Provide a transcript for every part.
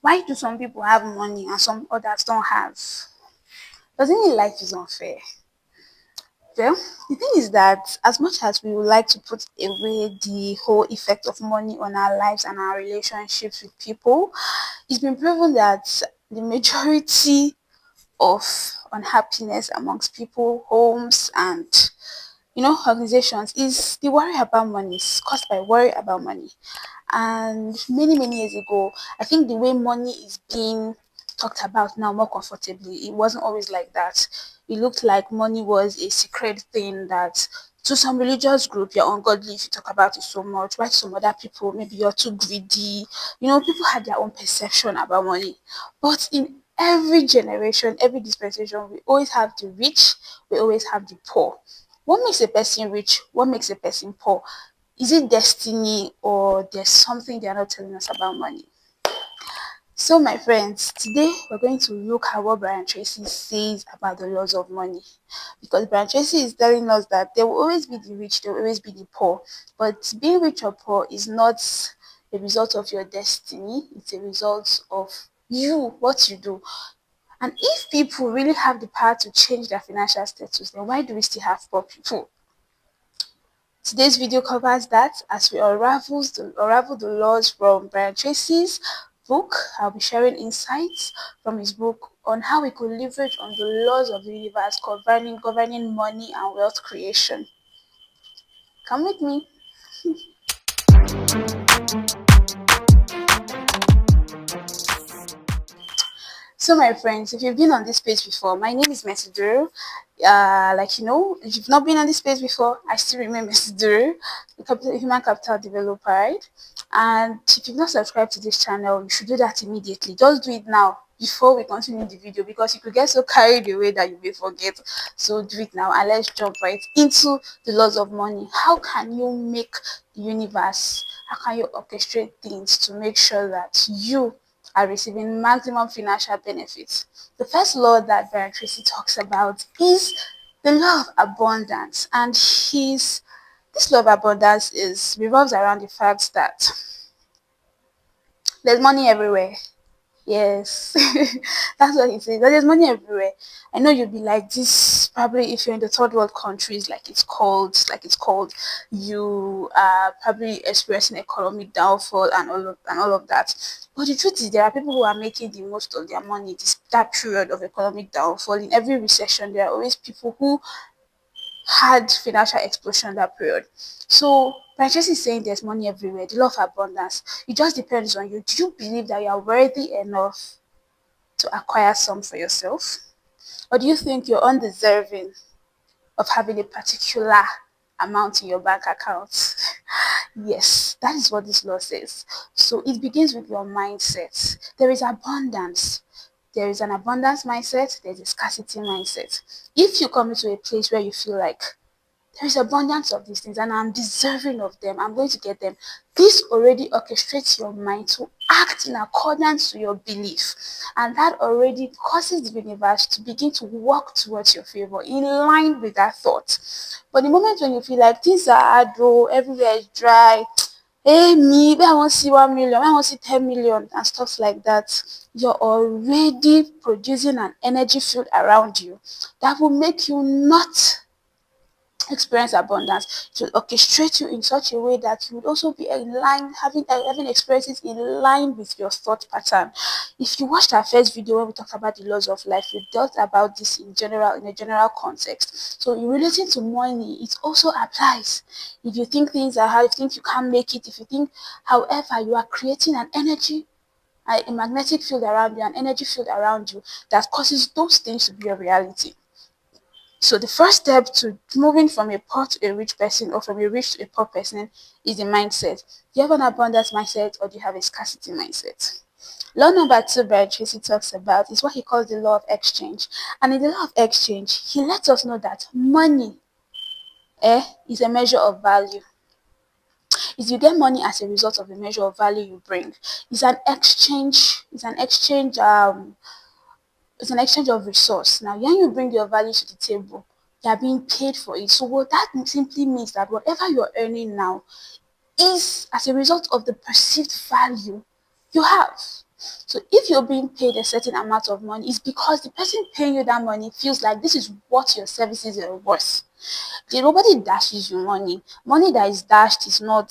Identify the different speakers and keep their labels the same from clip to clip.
Speaker 1: Why do some people have money and some others don't have? Doesn't mean life is unfair. Well, the thing is that as much as we would like to put away the whole effect of money on our lives and our relationships with people, it's been proven that the majority of unhappiness amongst people, homes, and organizations is the worry about money. It's caused by worry about money. And many years ago, I think the way money is being talked about now more comfortably, it wasn't always like that. It looked like money was a secret thing that to some religious group you're ungodly if you talk about it so much. Why to some other people maybe you're too greedy. People had their own perception about money. But in every generation, every dispensation, we always have the rich, we always have the poor. What makes a person rich? What makes a person poor? Is it destiny or there's something they're not telling us about money? So, my friends, today we're going to look at what Brian Tracy says about the laws of money. Because Brian Tracy is telling us that there will always be the rich, there will always be the poor. But being rich or poor is not a result of your destiny, it's a result of you, what you do. And if people really have the power to change their financial status, then why do we still have poor people? Today's video covers that as we unravel the laws from Brian Tracy's book. I'll be sharing insights from his book on how we could leverage on the laws of the universe governing money and wealth creation. Come with me. So, my friends, if you've been on this page before, my name is Messenger. If you've not been on this page before, I still remain Messenger, the human capital developer, right? And if you've not subscribed to this channel, you should do that immediately. Just do it now before we continue the video because you could get so carried away that you may forget. So do it now and let's jump right into the laws of money. How can you make the universe? How can you orchestrate things to make sure that you are receiving maximum financial benefits? The first law that Brian Tracy talks about is the law of abundance, and this law of abundance is revolves around the fact that there's money everywhere. Yes, that's what he says. That there's money everywhere. I know you'll be like this probably if you're in the third world countries, like it's called, you are probably experiencing economic downfall and all of that. But the truth is, there are people who are making the most of their money that period of economic downfall. In every recession, there are always people who had financial explosion that period. So Tracy is saying there's money everywhere, the law of abundance. It just depends on you. Do you believe that you are worthy enough to acquire some for yourself? Or do you think you're undeserving of having a particular amount in your bank account? Yes, that is what this law says. So it begins with your mindset. There is abundance. There is an abundance mindset, there's a scarcity mindset. If you come into a place where you feel like there is abundance of these things and I'm deserving of them, I'm going to get them, this already orchestrates your mind to act in accordance to your belief. And that already causes the universe to begin to work towards your favor in line with that thought. But the moment when you feel like things are hard, though, everywhere is dry, hey me, where I want to see 1 million, where I want to see 10 million, and stuff like that, you're already producing an energy field around you that will make you not experience abundance. To orchestrate you in such a way that you would also be in line, having experiences in line with your thought pattern. If you watched our first video where we talked about the laws of life, we dealt about this in a general context. So in relating to money, it also applies. If you think things are hard, if you think you can't make it, if you think, however, you are creating an energy, a magnetic field around you, an energy field around you that causes those things to be a reality. So the first step to moving from a poor to a rich person or from a rich to a poor person is the mindset. Do you have an abundance mindset or do you have a scarcity mindset? Law number two Brian Tracy talks about is what he calls the law of exchange. And in the law of exchange, he lets us know that money is a measure of value. If you get money as a result of the measure of value you bring, it's an exchange, it's an exchange of resource. Now, when you bring your value to the table, you are being paid for it. So what that simply means that whatever you're earning now is as a result of the perceived value you have. So if you're being paid a certain amount of money, it's because the person paying you that money feels like this is what your services are worth. Nobody dashes you money. Money that is dashed is not,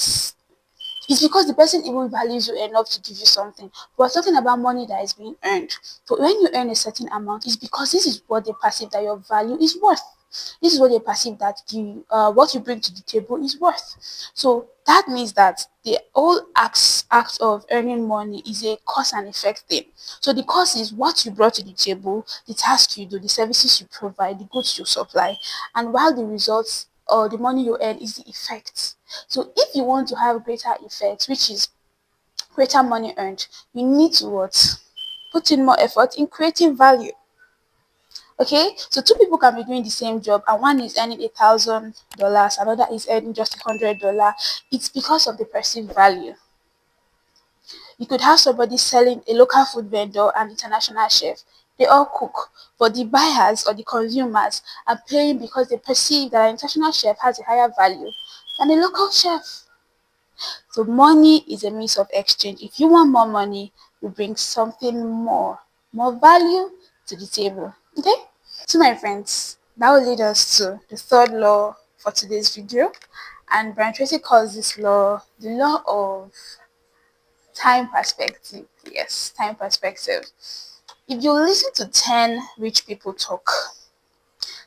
Speaker 1: it's because the person even values you enough to give you something. We're talking about money that is being earned. But when you earn a certain amount, it's because this is what they perceive that your value is worth. This is what they perceive that the what you bring to the table is worth. So that means that the whole act of earning money is a cause and effect thing. So the cause is what you brought to the table, the task you do, the services you provide, the goods you supply, and while the results or the money you earn is the effect. So if you want to have greater effects, which is greater money earned, you need to what? Put in more effort in creating value. Okay, so two people can be doing the same job, and one is earning $1,000, another is earning just $100. It's because of the perceived value. You could have somebody selling a local food vendor and international chef. They all cook, but the buyers or the consumers are paying because they perceive that an international chef has a higher value than a local chef. So money is a means of exchange. If you want more money, you bring something more value to the table. Okay? So my friends, that will lead us to the third law for today's video. And Brian Tracy calls this law the law of time perspective. Yes, time perspective. If you listen to 10 rich people talk,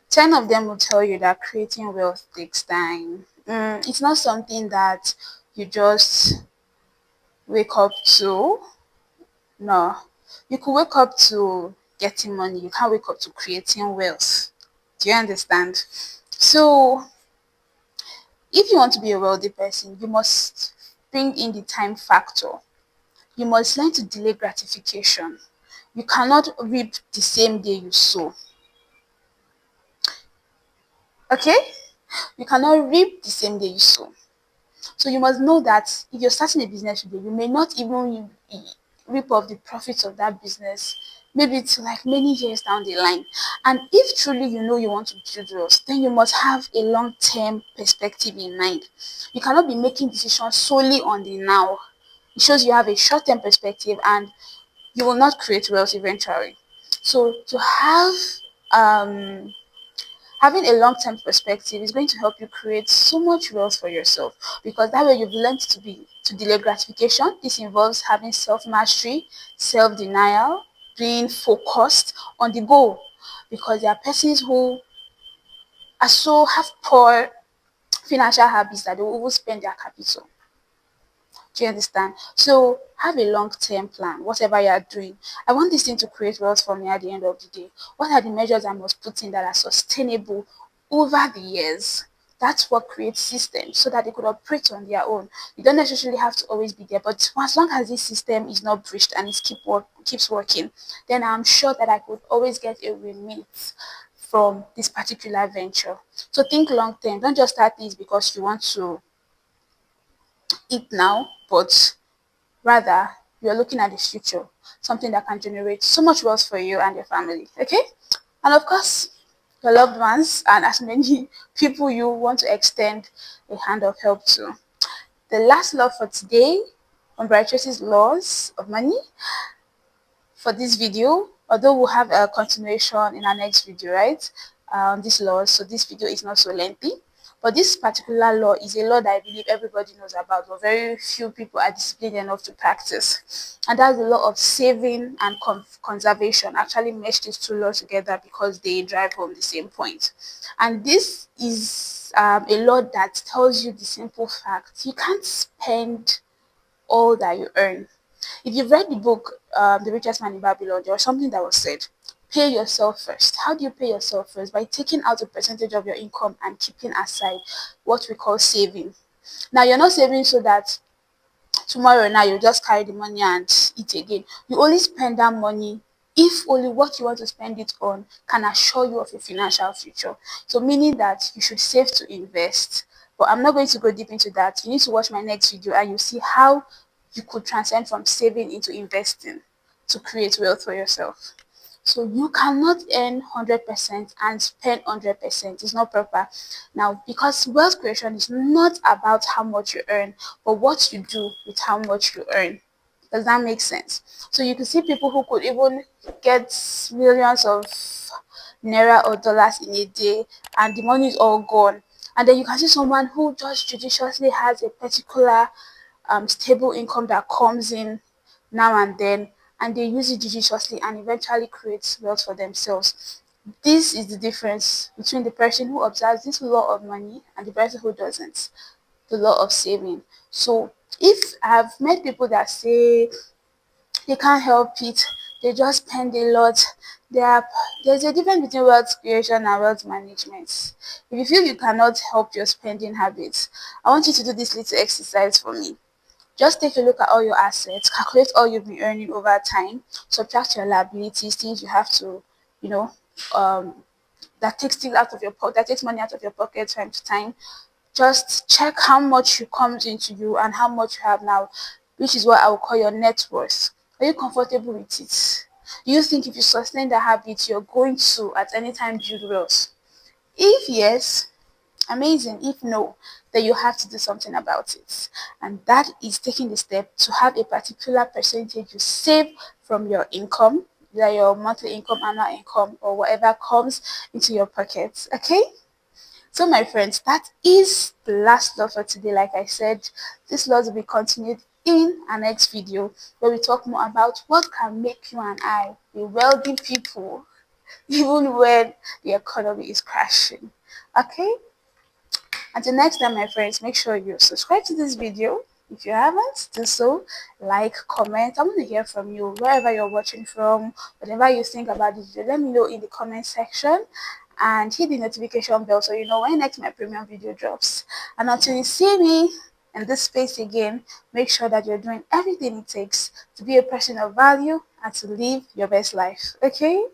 Speaker 1: 10 of them will tell you that creating wealth takes time. It's not something that you just wake up to. No. You could wake up to getting money. You can't wake up to creating wealth. Do you understand? So, if you want to be a wealthy person, you must bring in the time factor. You must learn to delay gratification. You cannot reap the same day you sow. Okay? You cannot reap the same day you sow. So you must know that if you're starting a business today, you may not even reap off the profits of that business, maybe it's like many years down the line. And if truly you know you want to build wealth, then you must have a long-term perspective in mind. You cannot be making decisions solely on the now. It shows you have a short-term perspective and you will not create wealth eventually. So to have um having a long-term perspective is going to help you create so much wealth for yourself, because that way you've learned to delay gratification. This involves having self-mastery, self-denial, being focused on the goal, because there are persons who have poor financial habits that they will overspend their capital. Do you understand? So have a long-term plan, whatever you are doing. I want this thing to create wealth for me at the end of the day. What are the measures I must put in that are sustainable over the years? That's what creates systems so that they could operate on their own. You don't necessarily have to always be there, but as long as this system is not breached and it keeps working, then I'm sure that I could always get a remit from this particular venture. So think long term. Don't just start this because you want to eat now, but rather, you're looking at the future, something that can generate so much wealth for you and your family. Okay? And of course, your loved ones and as many people you want to extend a hand of help to. The last law for today on Bright Tracy's laws of money for this video, although we'll have a continuation in our next video, right? On this law, so this video is not so lengthy. But this particular law is a law that I believe everybody knows about, but very few people are disciplined enough to practice. And that's the law of saving and conservation. Actually mesh these two laws together because they drive home the same point. And this is a law that tells you the simple fact: you can't spend all that you earn. If you've read the book, The Richest Man in Babylon, there was something that was said: pay yourself first. How do you pay yourself first? By taking out a percentage of your income and keeping aside what we call saving. Now, you're not saving so that tomorrow now you just carry the money and eat again. You only spend that money if only what you want to spend it on can assure you of a financial future. So meaning that you should save to invest. But I'm not going to go deep into that. You need to watch my next video and you see how you could transcend from saving into investing to create wealth for yourself. So you cannot earn 100% and spend 100%. It's not proper. Now, because wealth creation is not about how much you earn, but what you do with how much you earn. Does that make sense? So you can see people who could even get millions of naira or dollars in a day, and the money is all gone. And then you can see someone who just judiciously has a particular stable income that comes in now and then, and they use it judiciously and eventually create wealth for themselves. This is the difference between the person who observes this law of money and the person who doesn't, the law of saving. So if I've met people that say they can't help it, they just spend a lot, there there's a difference between wealth creation and wealth management. If you feel you cannot help your spending habits, I want you to do this little exercise for me. Just take a look at all your assets, calculate all you've been earning over time, subtract your liabilities, things you have to, you know, um, that takes things out of your pocket, that takes money out of your pocket time to time. Just check how much you comes into you and how much you have now, which is what I will call your net worth. Are you comfortable with it? Do you think if you sustain the habit, you're going to at any time build wealth? If yes, amazing. If no, then you have to do something about it. And that is taking the step to have a particular percentage you save from your income, either your monthly income, annual income, or whatever comes into your pockets. Okay? So, my friends, that is the last law for today. Like I said, this law will be continued in our next video where we talk more about what can make you and I be wealthy people even when the economy is crashing. Okay? Until next time, my friends, make sure you subscribe to this video. If you haven't, do so. Like, comment. I want to hear from you wherever you're watching from, whatever you think about this video. Let me know in the comment section and hit the notification bell so you know when next my premium video drops. And until you see me in this space again, make sure that you're doing everything it takes to be a person of value and to live your best life. Okay?